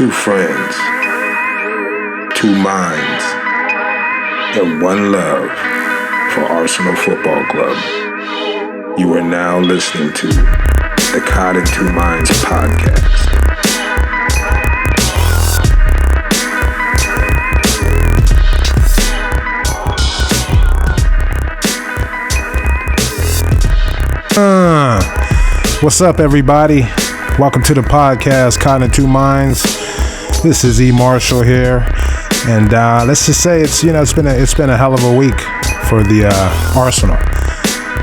Two friends, two minds, and one love for Arsenal Football Club. You are now listening to the Cod and Two Minds podcast. What's up, everybody? Welcome to the podcast, Cod and Two Minds. This is E. Marshall here, and let's just say it's been a hell of a week for the Arsenal.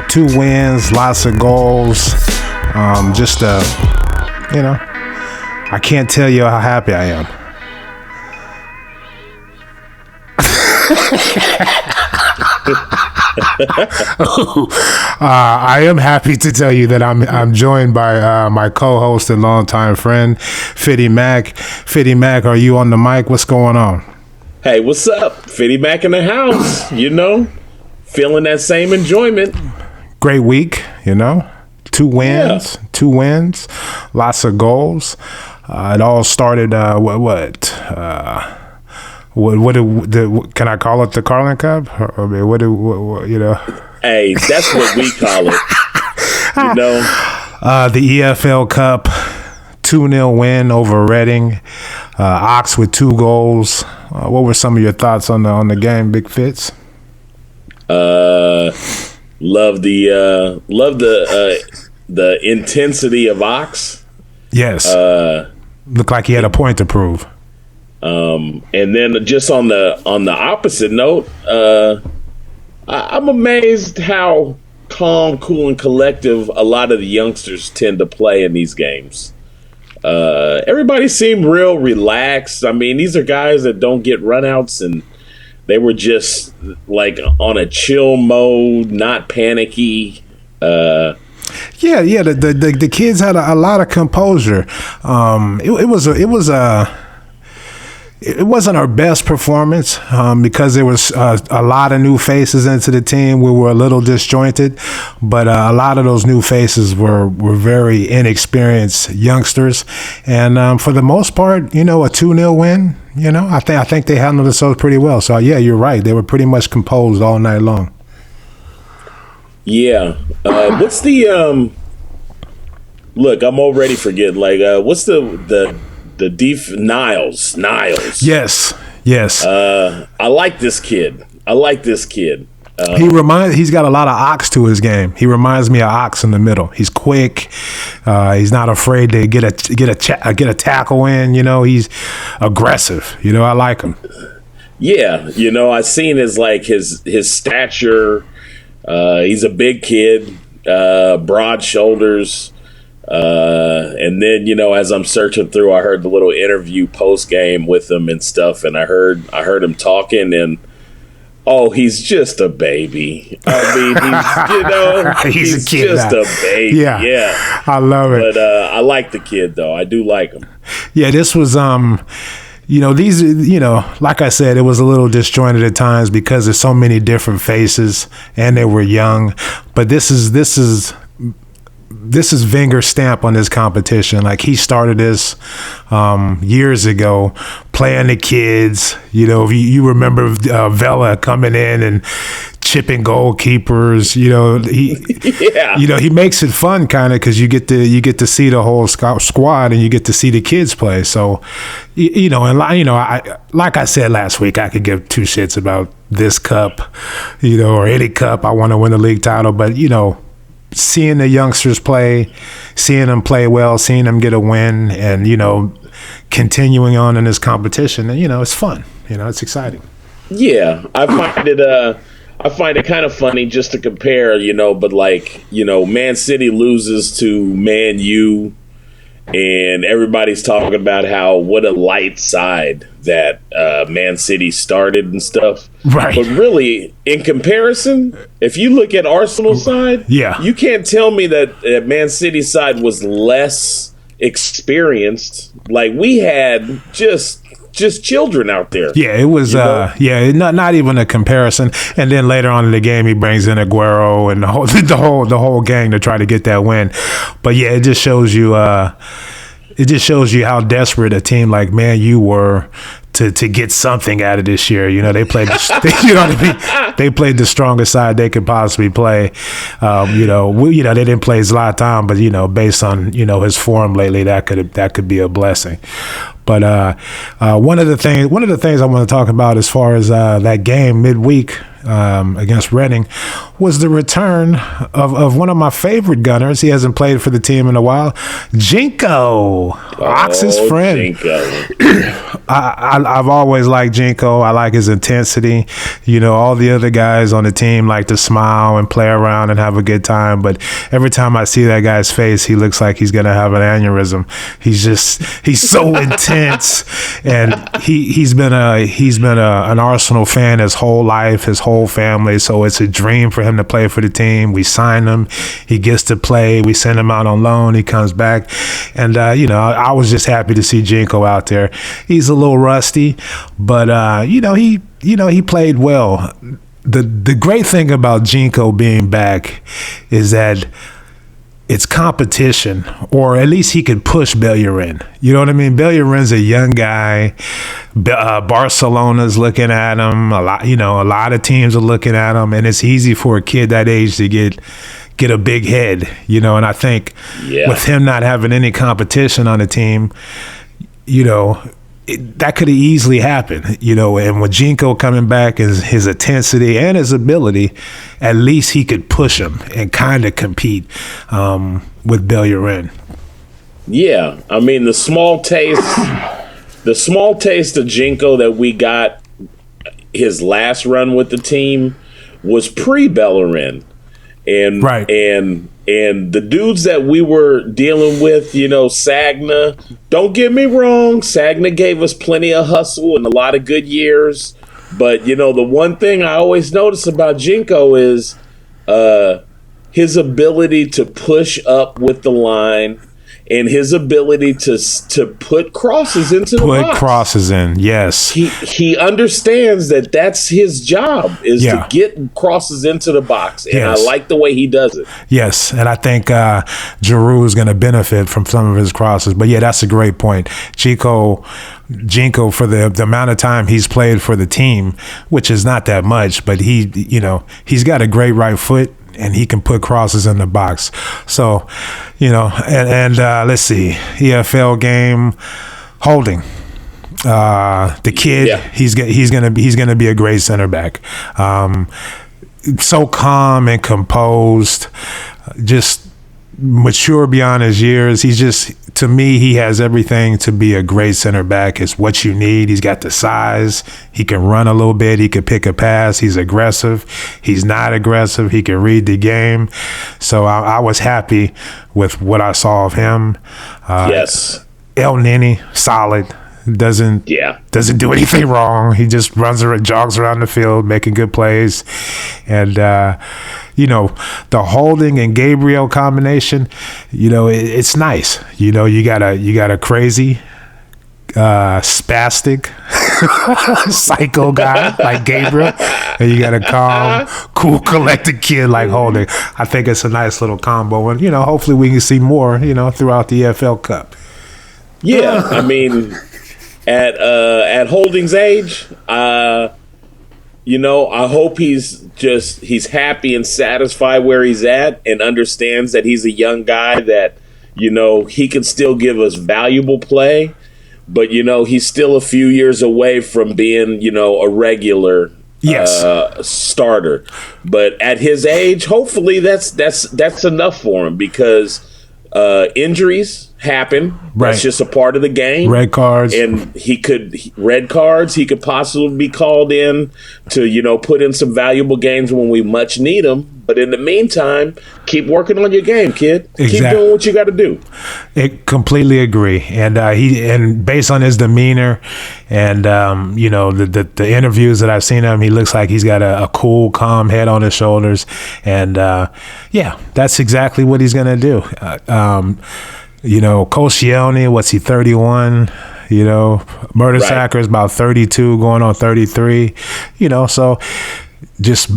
2 wins, lots of goals. I can't tell you how happy I am. I am happy to tell you that I'm joined by my co-host and longtime friend, Fitty Mac. Fitty Mac, are you on the mic? What's going on? Hey, what's up? Fitty Mac in the house, feeling that same enjoyment. Great week, 2 wins, lots of goals. It all started, can I call it the Carling Cup? Hey, that's what we call it. The EFL Cup, 2-0 win over Reading. Ox with 2 goals. What were some of your thoughts on the game, Big Fitz? Love the intensity of Ox. Yes. Looked like he had a point to prove. And then just on the opposite note, I'm amazed how calm, cool, and collective a lot of the youngsters tend to play in these games. Everybody seemed real relaxed. I mean, these are guys that don't get runouts, and they were just like on a chill mode, not panicky. The kids had a lot of composure. It wasn't our best performance because there was a lot of new faces into the team. We were a little disjointed, but a lot of those new faces were very inexperienced youngsters. And for the most part, a 2-0 win, I think they handled themselves pretty well. So, yeah, you're right. They were pretty much composed all night long. Yeah. What's the look, I'm already forgetting. What's the Niles. Yes. I like this kid. He's got a lot of Ox to his game. He reminds me of Ox in the middle. He's quick. He's not afraid to get a tackle in. He's aggressive. I like him. Yeah, I seen his stature. He's a big kid, broad shoulders. And then, as I'm searching through, I heard the little interview post game with him and stuff. And I heard him talking, and he's just a baby. I mean, he's a kid just now. A baby. Yeah. I love it. But, I like the kid though. I do like him. Yeah. This was, these, like I said, it was a little disjointed at times because there's so many different faces and they were young, but this is Wenger's stamp on this competition. Like, he started this years ago, playing the kids. If you remember Vela coming in and chipping goalkeepers. He makes it fun kind of because you get to see the whole squad and you get to see the kids play. So, like I said last week, I could give 2 shits about this cup, or any cup. I want to win the league title, but seeing the youngsters play, seeing them play well, seeing them get a win, and continuing on in this competition, and it's fun. It's exciting. Yeah, I find it kind of funny just to compare, but Man City loses to Man U, and everybody's talking about what a light side that Man City started and stuff. Right. But really, in comparison, if you look at Arsenal's side, you can't tell me that Man City's side was less experienced. Like, we had just children out there. Yeah, it was. Not even a comparison. And then later on in the game, he brings in Aguero and the whole gang to try to get that win. But yeah, it just shows you. it just shows you how desperate a team like Man U were to get something out of this year. You know, they played, you know what I mean? They played the strongest side they could possibly play. They didn't play Zlatan, but, you know, based on, you know, his form lately, that could be a blessing. But one of the things I want to talk about as far as that game midweek against Reading was the return of one of my favorite gunners. He hasn't played for the team in a while. Jinko, Ox's friend. Jinko. I've always liked Jinko. I like his intensity. You know, all the other guys on the team like to smile and play around and have a good time. But every time I see that guy's face, he looks like he's going to have an aneurysm. He's so intense. And he's been an Arsenal fan his whole life, his whole family. So it's a dream for him to play for the team. We sign him. He gets to play. We send him out on loan. He comes back. And, I was just happy to see Jinko out there. He's a little rusty, but, he played well. The great thing about Jinko being back is that it's competition, or at least he could push Bellerin. You know what I mean? Bellerin's a young guy. Barcelona's looking at him. A lot of teams are looking at him, and it's easy for a kid that age to get a big head, you know. And I think with him not having any competition on the team, you know, that could have easily happened, you know. And with Jinko coming back, his intensity and his ability, at least he could push him and kind of compete with Bellerin. Yeah, I mean, the small taste of Jinko that we got his last run with the team was pre-Bellerin. And right. And the dudes that we were dealing with, you know, Sagna, don't get me wrong, Sagna gave us plenty of hustle and a lot of good years. But, you know, the one thing I always notice about Jinko is his ability to push up with the line and his ability to put crosses into the box. Put crosses in, yes. He understands that that's his job, is to get crosses into the box. And I like the way he does it. Yes, and I think Giroud is going to benefit from some of his crosses. But, yeah, that's a great point. Jinko, for the amount of time he's played for the team, which is not that much, but he's got a great right foot. And he can put crosses in the box. So, you know, and let's see, EFL game, Holding. The kid, he's gonna be a great center back. So calm and composed, just mature beyond his years. To me, he has everything to be a great center back. It's what you need. He's got the size. He can run a little bit. He can pick a pass. He's aggressive. He's not aggressive. He can read the game. So I was happy with what I saw of him. Yes. El Neni, solid. Doesn't do anything wrong. He just jogs around the field, making good plays. And, the Holding and Gabriel combination, you know, it's nice. You know, you got a crazy, spastic, psycho guy like Gabriel, and you got a calm, cool, collected kid like Holding. I think it's a nice little combo. And, you know, hopefully we can see more, you know, throughout the EFL Cup. Yeah, I mean, at Holding's age, you know, I hope he's happy and satisfied where he's at and understands that he's a young guy that, you know, he can still give us valuable play, but, you know, he's still a few years away from being, you know, a regular starter. But at his age, hopefully that's enough for him, because injuries happen. Right. That's just a part of the game. Red cards. And he could possibly be called in to, you know, put in some valuable games when we much need him. But in the meantime, keep working on your game, kid. Exactly. Keep doing what you got to do. I completely agree. And based on his demeanor and, you know, the interviews that I've seen him, he looks like he's got a cool, calm head on his shoulders. And, that's exactly what he's going to do. You know, Koscielny, what's he, 31? You know, Mertesacker is about 32, going on 33. You know, so just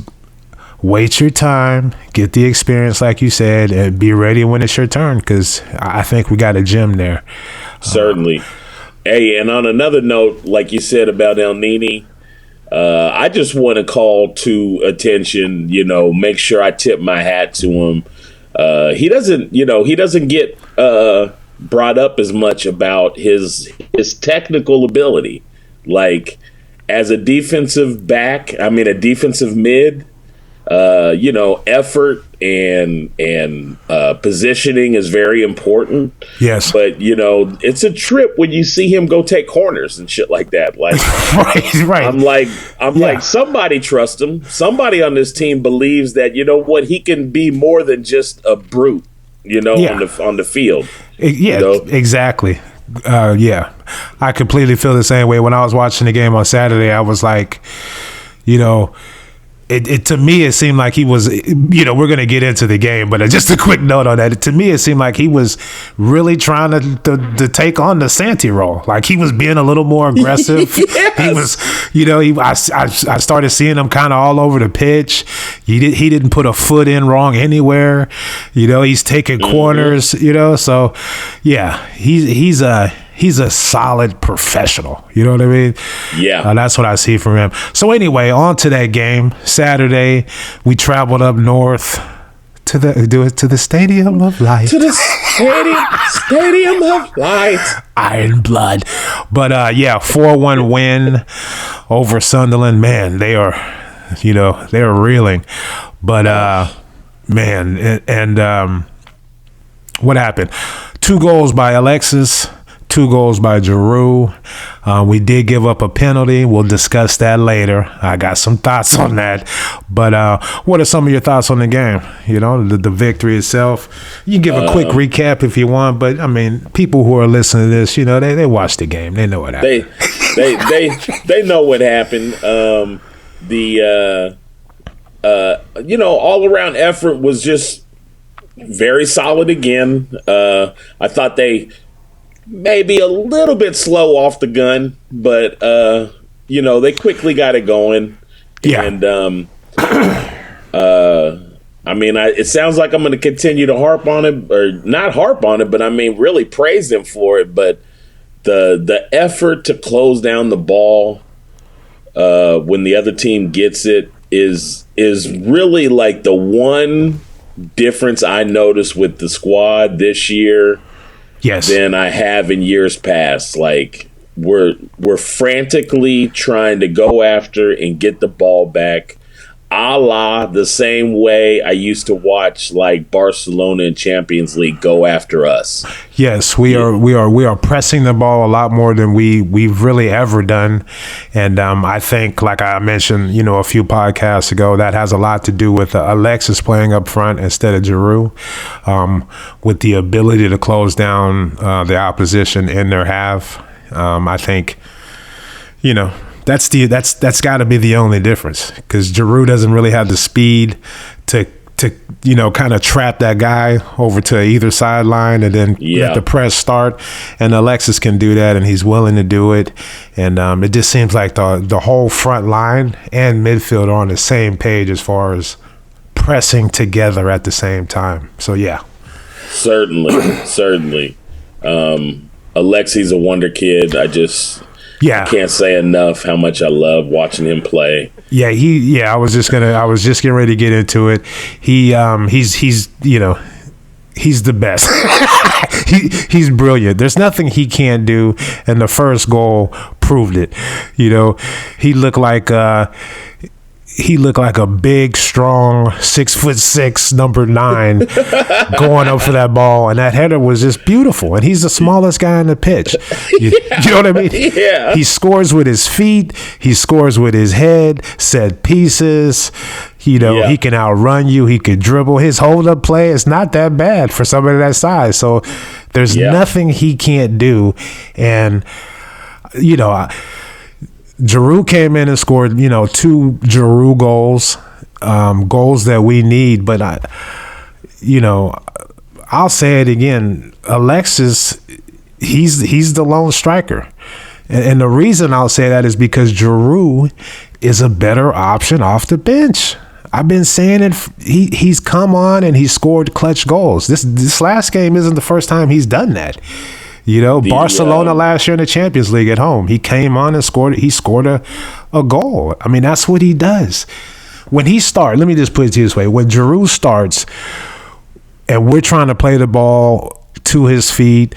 wait your time, get the experience like you said, and be ready when it's your turn, because I think we got a gem there. Certainly. Hey, and on another note, like you said about El Nini, I just want to call to attention, make sure I tip my hat to him. He doesn't get brought up as much about his technical ability. Like, as a defensive mid, effort and positioning is very important. Yes. But, it's a trip when you see him go take corners and shit like that. Like, right. I'm like, somebody trust him. Somebody on this team believes that, he can be more than just a brute, on the field. Exactly. I completely feel the same way. When I was watching the game on Saturday, I was like, It to me, it seemed like he was, we're going to get into the game, but just a quick note on that. To me, it seemed like he was really trying to take on the Santi role. Like, he was being a little more aggressive. Yes. He was, I started seeing him kind of all over the pitch. He didn't put a foot in wrong anywhere. He's taking corners, so yeah, he's a solid professional. You know what I mean? Yeah. That's what I see from him. So anyway, on to that game. Saturday, we traveled up north to the Stadium of Light. To the Stadium of Light. Iron Blood. But 4-1 win over Sunderland. Man, they are reeling. But what happened? 2 goals by Alexis. 2 goals by Giroud. We did give up a penalty. We'll discuss that later. I got some thoughts on that. But what are some of your thoughts on the game? The victory itself. You can give a quick recap if you want, but I mean, people who are listening to this, they watch the game. They know what happened. They know what happened. All around effort was just very solid again. I thought they maybe a little bit slow off the gun, but they quickly got it going. Yeah. And it sounds like I'm going to continue to harp on it, or not harp on it, but I mean really praise them for it. But the effort to close down the ball when the other team gets it is really like the one difference I noticed with the squad this year. Yes. Than I have in years past. Like, we're frantically trying to go after and get the ball back, a la the same way I used to watch like Barcelona in Champions League go after us. Yes, we are pressing the ball a lot more than we've really ever done, and I think, like I mentioned, a few podcasts ago, that has a lot to do with Alexis playing up front instead of Giroud, with the ability to close down the opposition in their half. I think, that's got to be the only difference, because Giroud doesn't really have the speed to kind of trap that guy over to either sideline and then let the press start. And Alexis can do that, and he's willing to do it. And it just seems like the whole front line and midfield are on the same page as far as pressing together at the same time. So, yeah. Certainly. Alexi's a wonder kid. I can't say enough how much I love watching him play. I was just getting ready to get into it. He's the best. He's brilliant. There's nothing he can't do, and the first goal proved it. He looked like a big, strong 6'6", number 9, going up for that ball, and that header was just beautiful. And he's the smallest guy on the pitch. You know what I mean? Yeah. He scores with his feet. He scores with his head. Set pieces. He can outrun you. He could dribble. His hold-up play is not that bad for somebody that size. So there's nothing he can't do. And Giroud came in and scored, 2 Giroud goals, goals that we need. But I'll say it again. Alexis, he's the lone striker, and the reason I'll say that is because Giroud is a better option off the bench. I've been saying it. He's come on and he's scored clutch goals. This last game isn't the first time he's done that. Barcelona last year in the Champions League at home, he came on and scored. He scored a goal. I mean, that's what he does. When he starts, let me just put it this way: when Giroud starts, and we're trying to play the ball to his feet,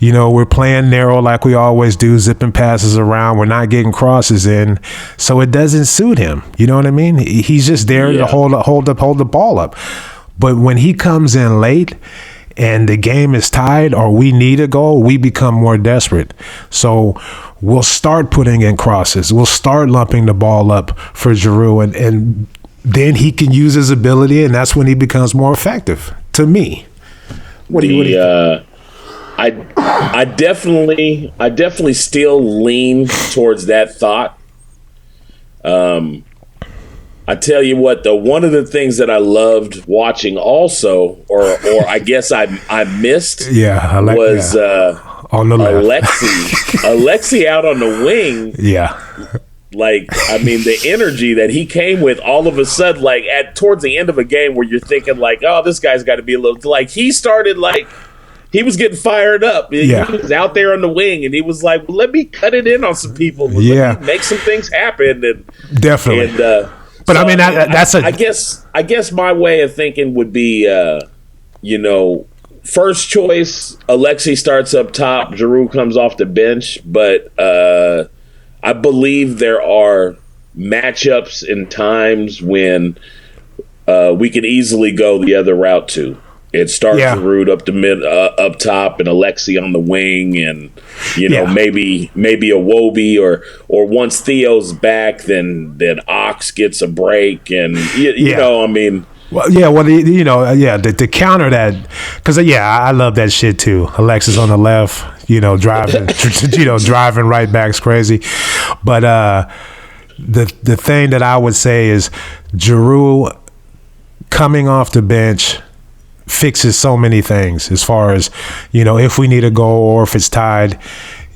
we're playing narrow like we always do, zipping passes around. We're not getting crosses in, so it doesn't suit him. You know what I mean? He's just there to hold the ball up. But when he comes in late and the game is tied or we need a goal, we become more desperate. So we'll start putting in crosses. We'll start lumping the ball up for Giroud, and then he can use his ability, and that's when he becomes more effective, to me. What do you I definitely still lean towards that thought. I tell you what, though, one of the things that I loved watching also, or I guess I missed, was on the left. Alexi out on the wing. Yeah. The energy that he came with all of a sudden, towards the end of a game where you're thinking oh, this guy's got to be a little, he started he was getting fired up. He was out there on the wing and he was like, well, let me cut it in on some people. Let me make some things happen. And definitely. But so, I mean, that's I guess my way of thinking would be, first choice, Alexi starts up top, Giroud comes off the bench, but I believe there are matchups and times when we could easily go the other route too. It starts Giroud up top and Alexi on the wing, and maybe a Iwobi or once Theo's back, then Ox gets a break, and you know, I mean. Well, to counter that, because I love that shit too. Alexis on the left, driving right back's crazy, but the thing that I would say is Giroud coming off the bench fixes so many things as far as if we need a goal or if it's tied.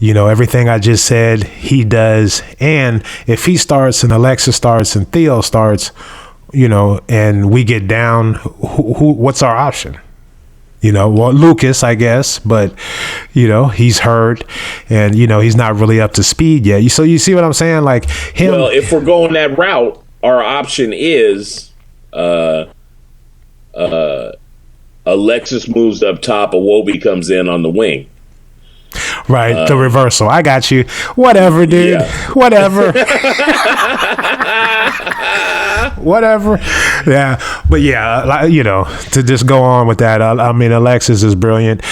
Everything I just said, he does, and if he starts and Alexis starts and Theo starts, and we get down, what's our option? Lucas, I guess, but he's hurt, and he's not really up to speed yet. So you see what I'm saying? Like him. Well, if we're going that route, our option is Alexis moves up top, Iwobi comes in on the wing. Right, the reversal. I got you. Whatever, dude. Yeah. Whatever. Whatever. Yeah, but to just go on with that. I mean, Alexis is brilliant.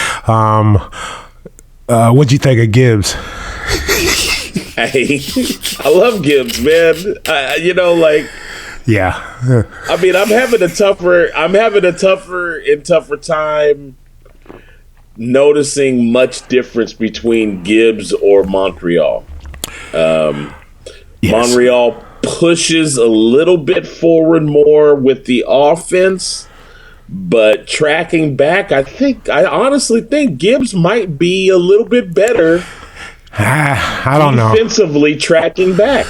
What'd you think of Gibbs? Hey, I love Gibbs, man. Yeah. I mean, I'm having a tougher time noticing much difference between Gibbs or Montreal. Montreal pushes a little bit forward more with the offense, but tracking back, I honestly think Gibbs might be a little bit better. I don't know. Defensively tracking back.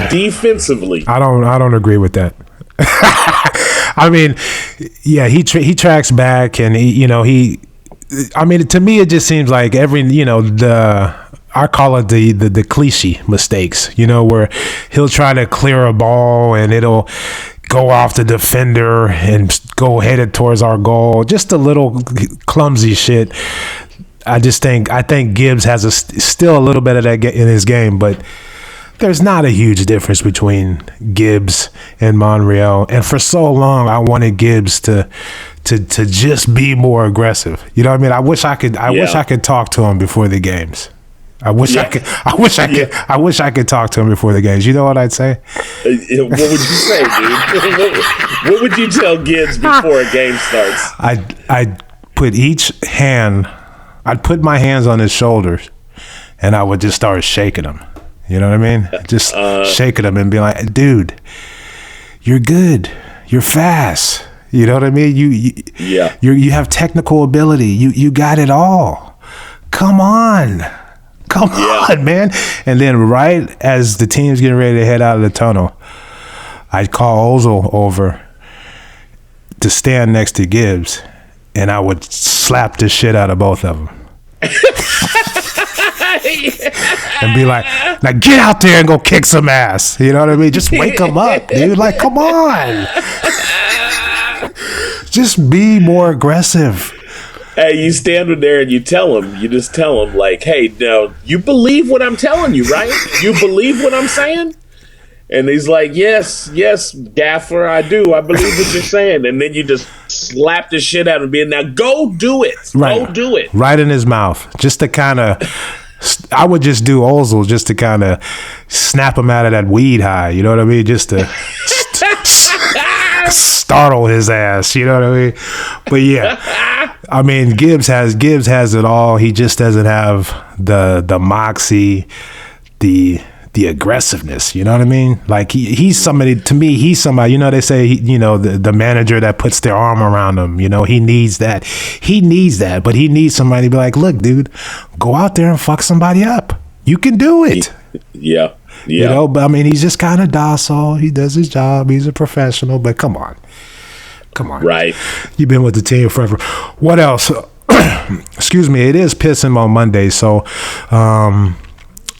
Defensively. I don't agree with that. I mean, he tracks back, and I mean, to me, it just seems like I call it the cliche mistakes, where he'll try to clear a ball and it'll go off the defender and go headed towards our goal. Just a little clumsy shit. I think Gibbs has still a little bit of that in his game, but there's not a huge difference between Gibbs and Monreal. And for so long, I wanted Gibbs to just be more aggressive. You know what I mean? I wish I could talk to him before the games. I wish I could talk to him before the games. You know what I'd say? What would you say, dude? What would you tell Gibbs before a game starts? I'd put my hands on his shoulders, and I would just start shaking him. You know what I mean? Just shaking him and be like, dude, you're good. You're fast. You know what I mean? You have technical ability. You got it all. Come on, man. And then right as the team's getting ready to head out of the tunnel, I'd call Ozil over to stand next to Gibbs, and I would slap the shit out of both of them. And be like, now get out there and go kick some ass. You know what I mean? Just wake them up, dude. Like, come on. Just be more aggressive. Hey, you stand there and you just tell him, like, hey, now, you believe what I'm telling you, right? You believe what I'm saying? And he's like, yes, Gaffer, I do. I believe what you're saying. And then you just slap the shit out of him. Now, go do it. Right. Go do it. Right in his mouth. Just to kind of, I would just do Ozil just to kind of snap him out of that weed high. You know what I mean? Just to startle his ass. You know what I mean? But yeah, I mean, Gibbs has it all. He just doesn't have the moxie, the aggressiveness, you know what I mean? Like he's somebody, to me, he's somebody, you know, they say, the manager that puts their arm around him, you know, he needs that, but he needs somebody to be like, look, dude, go out there and fuck somebody up. You can do it. Yeah. You know, but I mean, he's just kind of docile. He does his job. He's a professional, but come on. Right. You've been with the team forever. What else? Excuse me. It is piss him on Monday. So,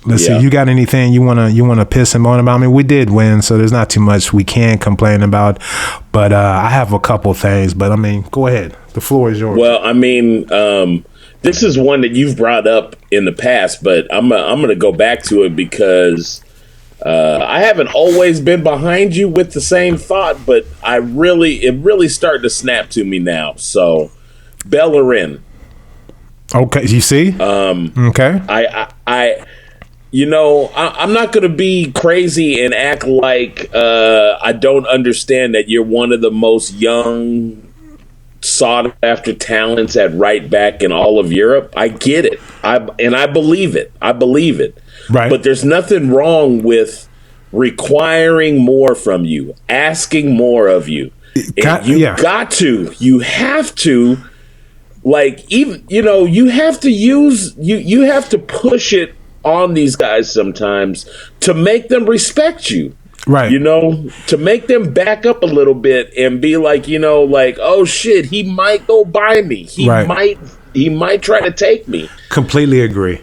let's see. You got anything you wanna piss him on about? I mean, we did win, so there's not too much we can complain about. But I have a couple things. But I mean, go ahead. The floor is yours. Well, I mean, this is one that you've brought up in the past, but I'm gonna go back to it because I haven't always been behind you with the same thought, but it really started to snap to me now. So, Bellerin. Okay, you see. Okay. I'm not going to be crazy and act like I don't understand that you're one of the most young, sought-after talents at right back in all of Europe. I get it. I believe it. Right. But there's nothing wrong with requiring more from you, asking more of you. You have to, like, even, you have to you have to push it on these guys sometimes to make them respect you. Right. To make them back up a little bit and be like, oh shit, he might go by me. He might try to take me. Completely agree.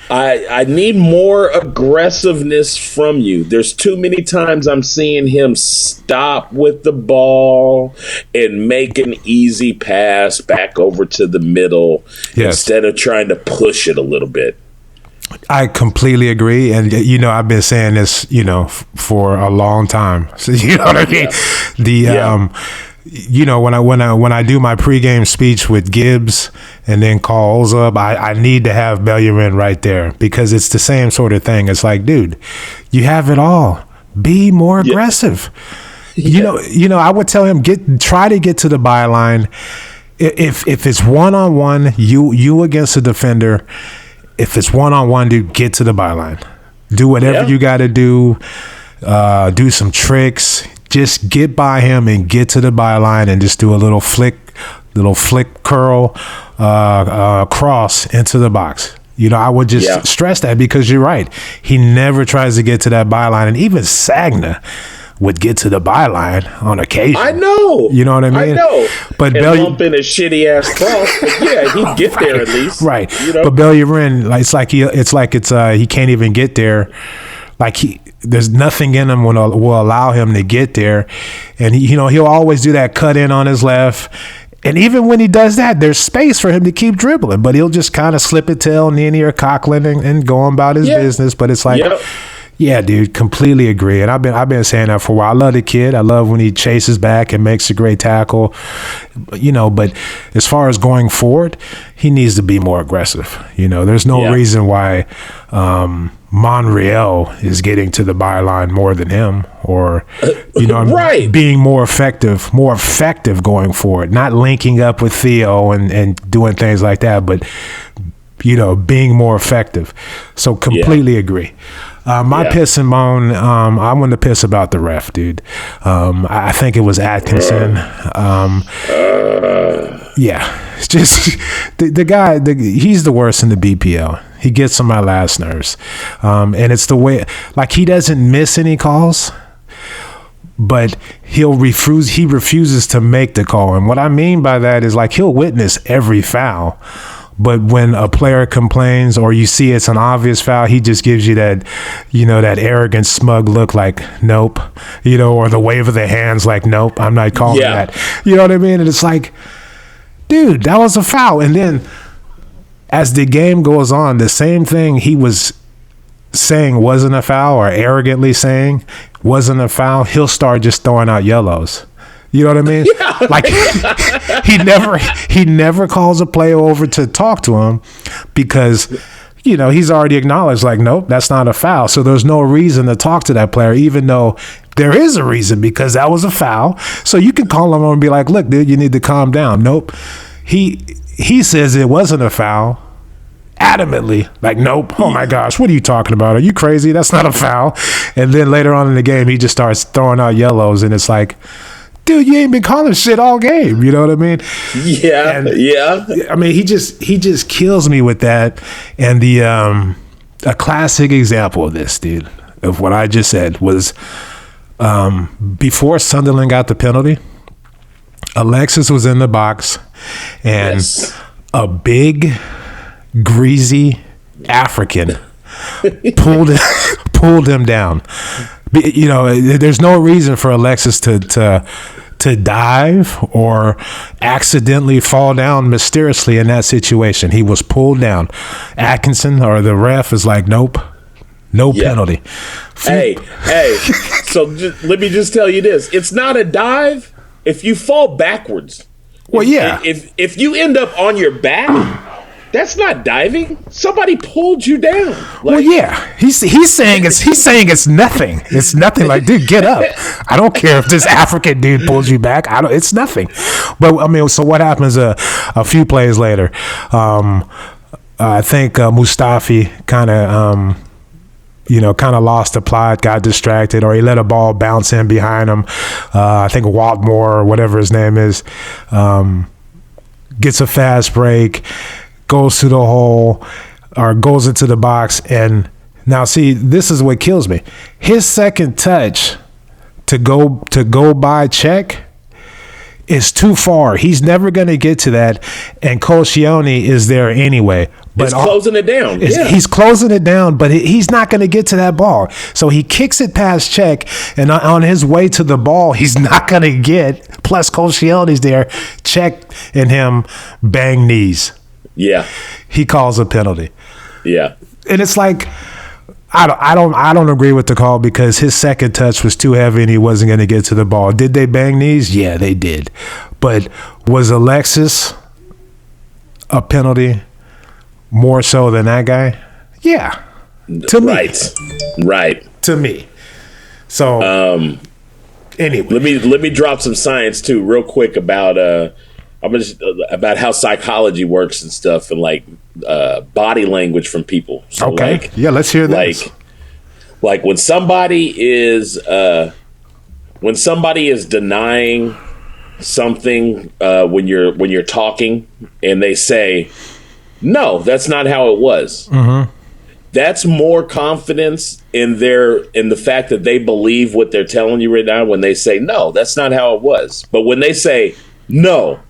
I need more aggressiveness from you. There's too many times I'm seeing him stop with the ball and make an easy pass back over to the middle instead of trying to push it a little bit. I completely agree, and I've been saying this, for a long time. So you know what I mean. When I do my pregame speech with Gibbs and then calls up, I need to have Bellerin right there because it's the same sort of thing. It's like, dude, you have it all. Be more aggressive. Yeah. I would tell him try to get to the byline. If it's 1-on-1, you against a defender. If it's 1-on-1, dude, get to the byline. Do whatever you got to do. Do some tricks. Just get by him and get to the byline and just do a little flick curl, cross into the box. I would just stress that because you're right. He never tries to get to that byline, and even Sagna would get to the byline on occasion. I know. You know what I mean? I know. But bump in a shitty ass cross. But yeah, he'd get there at least. Right. But Bellerin, he can't even get there. Like there's nothing in him will allow him to get there, and he'll always do that cut in on his left. And even when he does that, there's space for him to keep dribbling, but he'll just kind of slip it to El Nini or Coughlin and go about his business. But it's like. Yep. Yeah, dude, completely agree. And I've been saying that for a while. I love the kid. I love when he chases back and makes a great tackle. But as far as going forward, he needs to be more aggressive. There's no reason why Monreal is getting to the byline more than him, or being more effective going forward. Not linking up with Theo and doing things like that, but being more effective. So completely agree. My piss and moan, I want to piss about the ref, dude. I think it was Atkinson. It's just the guy, he's the worst in the BPL. He gets on my last nerves. And it's the way, like, he doesn't miss any calls, but he refuses to make the call. And what I mean by that is, like, he'll witness every foul, but when a player complains or you see it's an obvious foul, he just gives you that, that arrogant, smug look like, nope, or the wave of the hands like, nope, I'm not calling that. You know what I mean? And it's like, dude, that was a foul. And then as the game goes on, the same thing he was saying wasn't a foul, or arrogantly saying wasn't a foul, he'll start just throwing out yellows. You know what I mean? Yeah. Like he never calls a player over to talk to him because he's already acknowledged, like, nope, that's not a foul. So there's no reason to talk to that player, even though there is a reason, because that was a foul. So you can call him over and be like, look, dude, you need to calm down. Nope. He says it wasn't a foul. Adamantly, like, nope, oh my gosh, what are you talking about? Are you crazy? That's not a foul. And then later on in the game, he just starts throwing out yellows, and it's like, dude, you ain't been calling shit all game. You know what I mean? Yeah, yeah. I mean, he just kills me with that. And a classic example of this, dude, of what I just said was before Sunderland got the penalty, Alexis was in the box, and a big, greasy African pulled him down. There's no reason for Alexis to dive or accidentally fall down mysteriously in that situation. He was pulled down. Atkinson, or the ref, is like, nope, no penalty. Hey, so let me just tell you this. It's not a dive if you fall backwards. Well, yeah. If you end up on your back, that's not diving. Somebody pulled you down. Well, yeah. He's saying it's nothing. It's nothing. Like, dude, get up. I don't care if this African dude pulls you back. It's nothing. But I mean, so what happens a few plays later? I think Mustafi kind of lost the plot, got distracted, or he let a ball bounce in behind him. I think Waltmore, or whatever his name is, gets a fast break, goes to the hole, or goes into the box. And now, see, this is what kills me. His second touch to go by check is too far. He's never going to get to that, and Koscielny is there anyway. But it's closing it down. He's closing it down, but he's not going to get to that ball. So he kicks it past Check, and on his way to the ball, he's not going to get. Plus, Koscielny's there. Check and him bang knees. Yeah. He calls a penalty. Yeah. And it's like, I don't agree with the call, because his second touch was too heavy and he wasn't going to get to the ball. Did they bang knees? Yeah, they did. But was Alexis a penalty more so than that guy? Yeah. To me. Right. To me. So anyway. Let me drop some science too real quick about about how psychology works and stuff, and like body language from people. So okay. Let's hear this. Like when somebody is denying something when you're talking, and they say, "No, that's not how it was." Mm-hmm. That's more confidence in the fact that they believe what they're telling you right now when they say, "No, that's not how it was." But when they say, "No,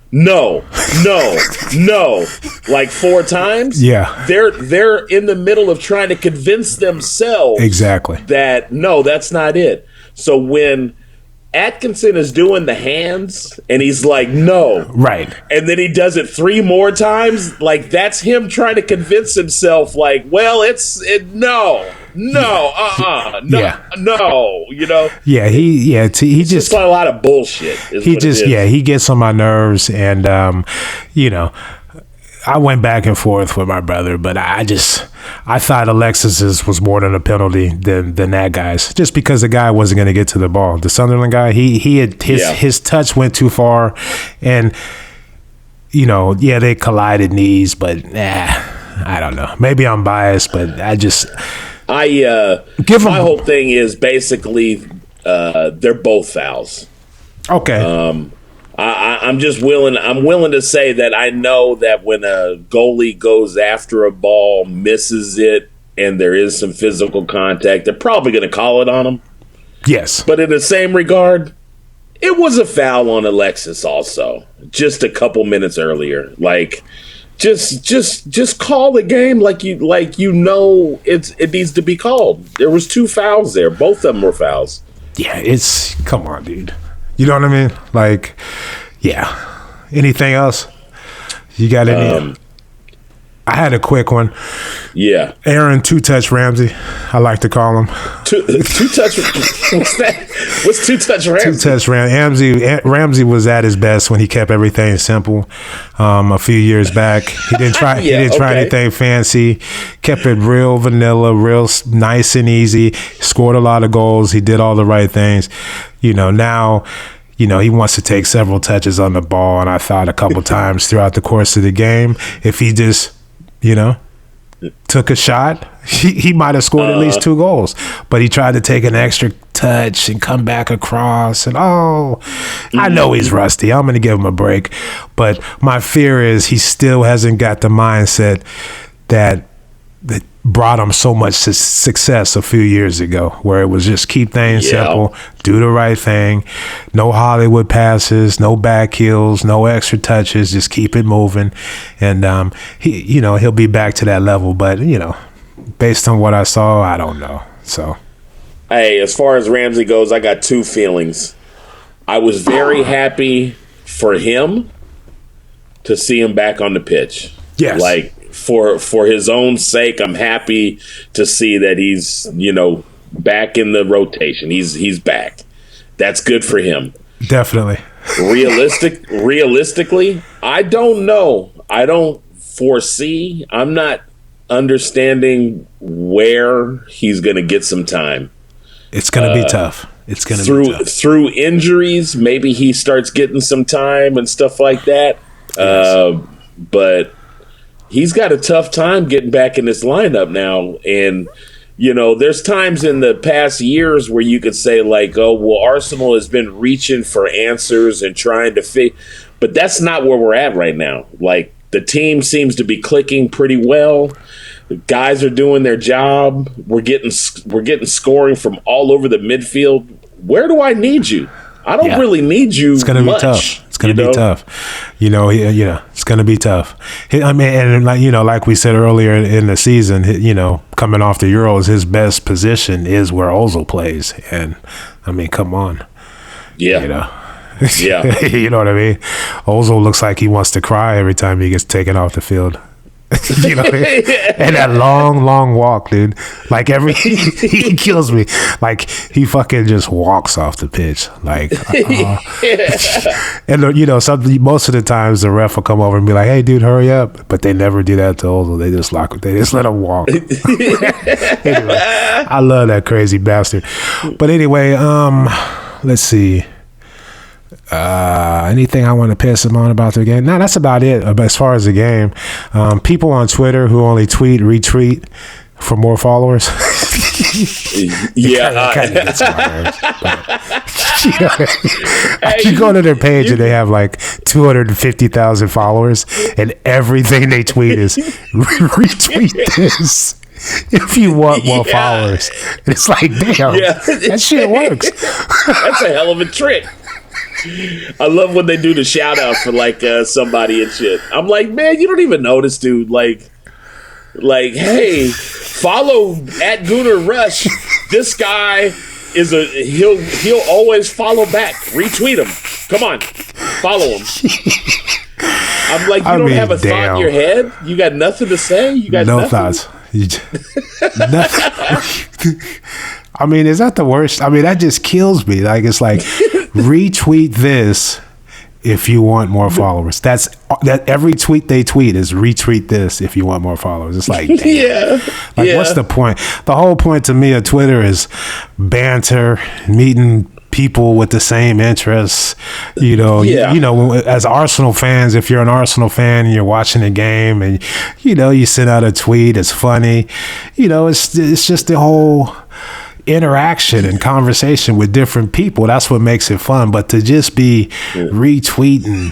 like 4 times, they're in the middle of trying to convince themselves exactly that no, that's not it. So when Atkinson is doing the hands and he's like, no, right, and then he does it 3 more times, like that's him trying to convince himself, like, well, no, you know. Yeah, he just a lot of bullshit. He gets on my nerves, and I went back and forth with my brother, but I thought Alexis's was more than a penalty than that guy's, just because the guy wasn't going to get to the ball. The Sunderland guy, his touch went too far, and they collided knees, but I don't know. Maybe I'm biased, but my whole thing is basically they're both fouls. Okay. I'm willing to say that I know that when a goalie goes after a ball, misses it, and there is some physical contact, they're probably going to call it on him. Yes. But in the same regard, it was a foul on Alexis also, just a couple minutes earlier. Like, just call the game like you know it needs to be called. There was 2 fouls there. Both of them were fouls. Yeah, come on, dude. You know what I mean? Like, yeah. Anything else? You got any? I had a quick one. Yeah. Aaron two-touch Ramsey, I like to call him. Two-touch? What's that? What's two-touch Ramsey? Two-touch Ramsey was at his best when he kept everything simple. A few years back, he didn't try. He didn't try anything fancy. Kept it real vanilla, real nice and easy. Scored a lot of goals. He did all the right things. Now. He wants to take several touches on the ball, and I thought a couple times throughout the course of the game, if he just, took a shot, he might have scored at least 2 goals. But he tried to take an extra touch and come back across, and I know he's rusty. I'm going to give him a break. But my fear is he still hasn't got the mindset that brought him so much success a few years ago, where it was just keep things simple, do the right thing, no Hollywood passes, no back heels, no extra touches, just keep it moving. And he'll be back to that level, but based on what I saw, I don't know. So, hey, as far as Ramsey goes, I got 2 feelings. I was very happy for him to see him back on the pitch. Yes. Like, for his own sake, I'm happy to see that he's, back in the rotation. He's back. That's good for him. Definitely. Realistically, I don't know. I don't foresee. I'm not understanding where he's going to get some time. It's going to be tough. It's going to be tough. Through injuries, maybe he starts getting some time and stuff like that. Yes. But he's got a tough time getting back in this lineup now. And, there's times in the past years where you could say, like, oh, well, Arsenal has been reaching for answers and trying to fit. But that's not where we're at right now. Like, the team seems to be clicking pretty well. The guys are doing their job. We're getting scoring from all over the midfield. Where do I need you? I don't really need you. It's going to be tough. It's going to be tough. It's going to be tough. I mean, and like we said earlier in the season, coming off the Euros, his best position is where Ozil plays. And I mean, come on. Yeah. Yeah. You know what I mean? Ozil looks like he wants to cry every time he gets taken off the field. You know what I mean? And that long walk, dude. Like he kills me. Like he fucking just walks off the pitch. Like, and most of the times the ref will come over and be like, "Hey, dude, hurry up!" But they never do that to Ozil. They just let him walk. Anyway, I love that crazy bastard. But anyway, let's see. Anything I want to piss him on about the game? No, that's about it. As far as the game, people on Twitter who only retweet for more followers. You go to their page and they have like 250,000 followers, and everything they tweet is retweet this if you want more followers. And it's like, damn, that shit works. That's a hell of a trick. I love when they do the shout out for like somebody and shit. I'm like, man, you don't even know this dude. Like, hey, follow at Gunnar Rush. This guy is he'll always follow back. Retweet him. Come on, follow him. I'm like, you don't have a thought in your head. You got nothing to say. You got no nothing? Thoughts. Nothing. I mean, is that the worst? I mean, that just kills me. Like, it's like, retweet this if you want more followers. That every tweet they tweet is retweet this if you want more followers. It's like, damn. What's the point? The whole point to me of Twitter is banter, meeting people with the same interests. As Arsenal fans, if you're an Arsenal fan and you're watching a game and you send out a tweet, it's funny. It's just the whole interaction and conversation with different people. That's what makes it fun. But to just be retweeting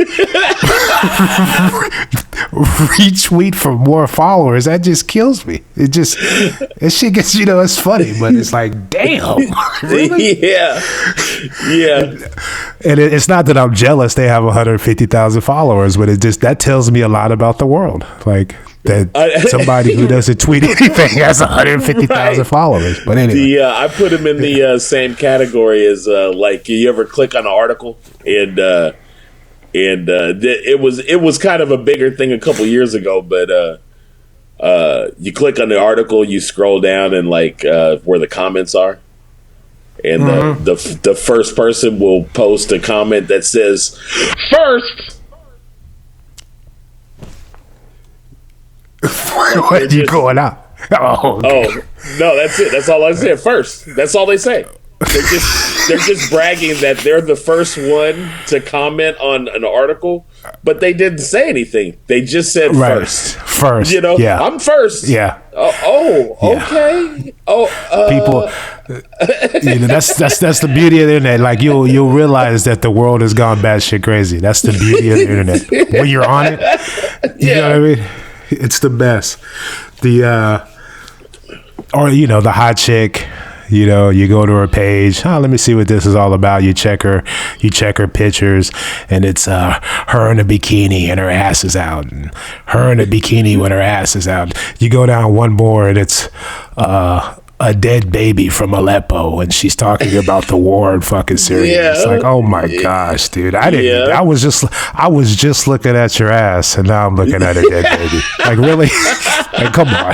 retweet for more followers. That just kills me. It shit gets, it's funny, but it's like, damn. Really? Yeah. And it's not that I'm jealous they have 150,000 followers, but that tells me a lot about the world. Like, that somebody who doesn't tweet anything has 150,000 followers. But anyway. I put him in the same category as like, you ever click on an article and it was kind of a bigger thing a couple years ago, but you click on the article, you scroll down and like where the comments are, and the first person will post a comment that says first. What are you going out? Oh, no, that's it. That's all I said. First, that's all they say. They're just bragging that they're the first one to comment on an article, but they didn't say anything. They just said first. First, yeah. I'm first. Yeah. Okay. People, that's the beauty of the internet. Like you'll realize that the world has gone batshit crazy. That's the beauty of the internet. When you're on it, you know what I mean. It's the best. The hot chick. You go to her page. Let me see what this is all about. You check her pictures, and it's her in a bikini and her ass is out, and her in a bikini when her ass is out. You go down one more, and it's a dead baby from Aleppo, and she's talking about the war in fucking Syria. Yeah. It's like, oh my gosh, dude! I didn't. Yeah. I was just looking at your ass, and now I'm looking at a dead baby. Like, really? Like, come on!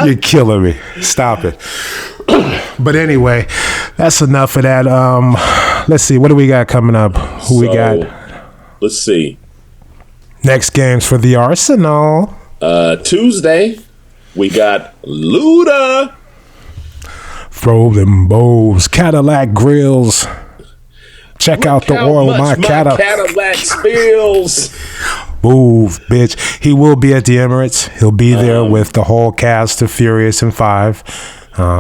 You're killing me. Stop it. But anyway, that's enough of that. Let's see. What do we got coming up? Who we got? Let's see. Next games for the Arsenal. Tuesday. We got Luda. Throw them bows, Cadillac grills. Check out the oil in my Cadillac spills. Move, bitch. He will be at the Emirates. He'll be there with the whole cast of Furious and 5.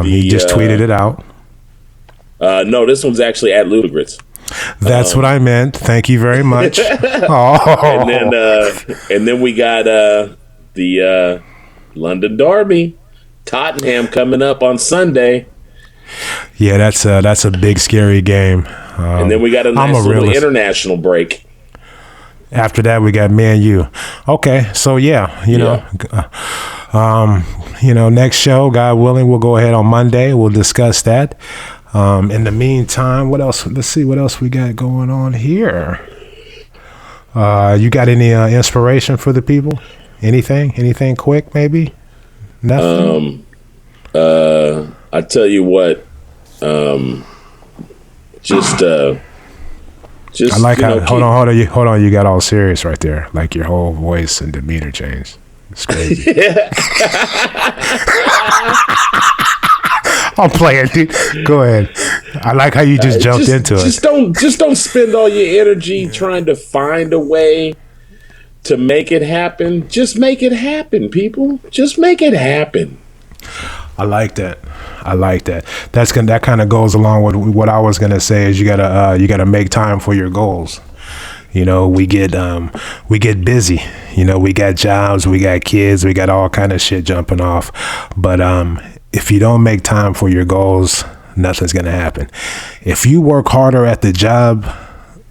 He just tweeted it out. No, this one's actually at Ludacris. That's what I meant. Thank you very much. And then we got the London Derby, Tottenham coming up on Sunday. Yeah, that's a big scary game. And then we got a nice little international break. After that, we got Man U. Okay, so next show, God willing, we'll go ahead on Monday. We'll discuss that. In the meantime, what else? Let's see what else we got going on here. You got any inspiration for the people? Anything quick, maybe? Nothing. I tell you what. Just I like how. Hold on. You got all serious right there. Like your whole voice and demeanor changed. It's crazy. I'm playing, dude. Go ahead. I like how you just jumped into it. Just don't spend all your energy trying to find a way to make it happen. Just make it happen, people. Just make it happen. I like that. That kind of goes along with what I was gonna say. Is you gotta make time for your goals. We get busy. We got jobs, we got kids, we got all kind of shit jumping off. But if you don't make time for your goals, nothing's gonna happen. If you work harder at the job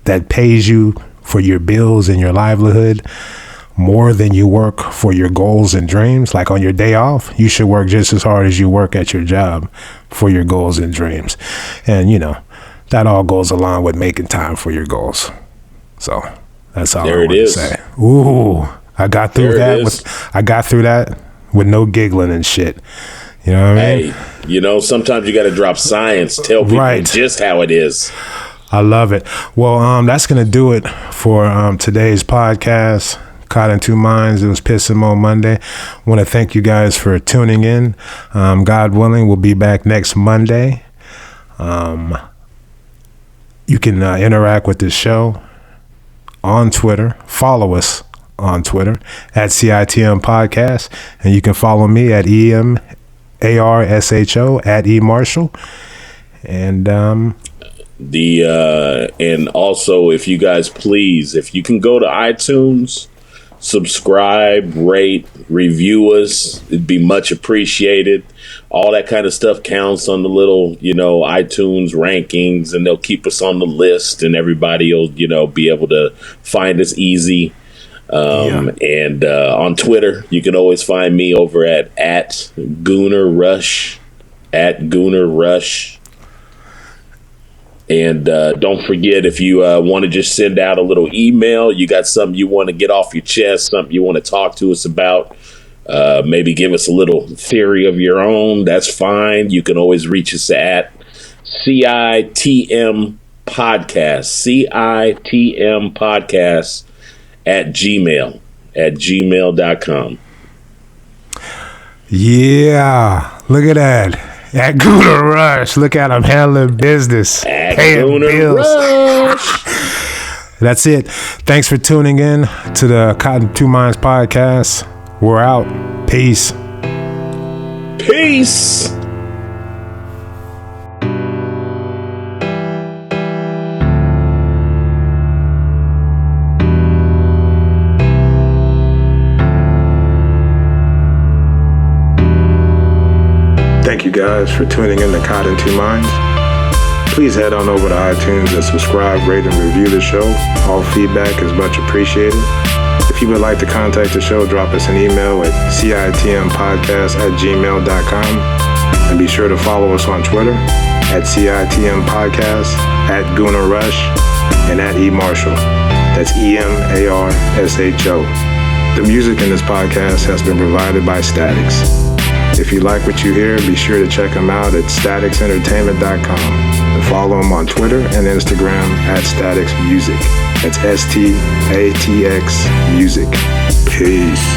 that pays you for your bills and your livelihood more than you work for your goals and dreams, like on your day off, you should work just as hard as you work at your job for your goals and dreams. And that all goes along with making time for your goals. So that's all I want to say. Ooh, I got through that with no giggling and shit. You know what I mean? Hey, sometimes you got to drop science, tell people just how it is. I love it. Well, that's going to do it for today's podcast, Caught in Two Minds. It was Piss and Mo Monday. I want to thank you guys for tuning in. God willing, we'll be back next Monday. You can interact with this show on Twitter. Follow us on Twitter at CITM Podcast. And you can follow me at EMARSHO at eMarshall. And And also, if you guys please, if you can go to iTunes, subscribe, rate, review us, it'd be much appreciated. All that kind of stuff counts on the little, iTunes rankings, and they'll keep us on the list, and everybody will, be able to find us easy. And on Twitter, you can always find me over at Gooner Rush, And don't forget, if you want to just send out a little email, you got something you want to get off your chest, something you want to talk to us about, maybe give us a little theory of your own, that's fine. You can always reach us at CITM Podcast at gmail.com. Yeah, look at that. At Gooner Rush, look at him handling business, paying bills. That's it. Thanks for tuning in to the Cotton Two Minds podcast. We're out. Peace. Peace. Thank you guys for tuning in to Cotton Two Minds. Please head on over to iTunes and subscribe, rate, and review the show. All feedback is much appreciated. If you would like to contact the show, drop us an email at citmpodcast@gmail.com. And be sure to follow us on Twitter at citmpodcast, at Gooner Rush, and at eMarshall. That's EMARSHO. The music in this podcast has been provided by Statics. If you like what you hear, be sure to check them out at staticsentertainment.com and follow them on Twitter and Instagram at Statics Music. That's STATX Music. Peace.